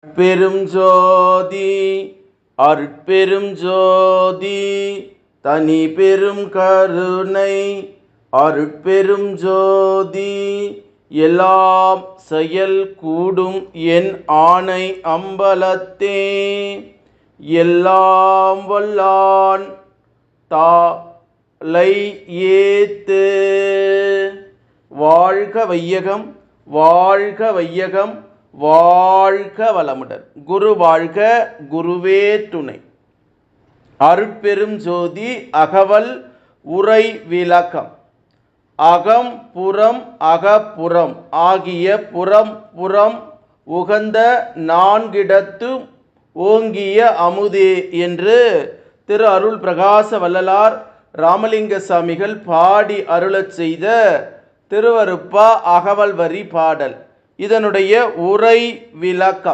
பெரும் ஜோதி அருட்பெரும் ஜோதி தனி பெரும் கருணை அருட்பெரும் ஜோதி எல்லாம் செயல் கூடும் என் ஆணை அம்பலத்தே எல்லாம் வல்லான் தாளை ஏத்து. வாழ்க வையகம், வாழ்க வையகம், வாழ்க வளமுடன். குரு வாழ்க, குருவே துணை. அருட்பெரும் ஜோதி அகவல் உரை விளக்கம். அகம் புறம் அகப்புறம் ஆகிய புறம் புறம் உகந்த நான்கிடத்து ஓங்கிய அமுதே என்று திரு அருள் பிரகாச வள்ளலார் ராமலிங்க சாமிகள் பாடி அருளச் செய்த திருவருப்பா அகவல் வரி பாடல். இதனுடைய உரை விளக்கம்.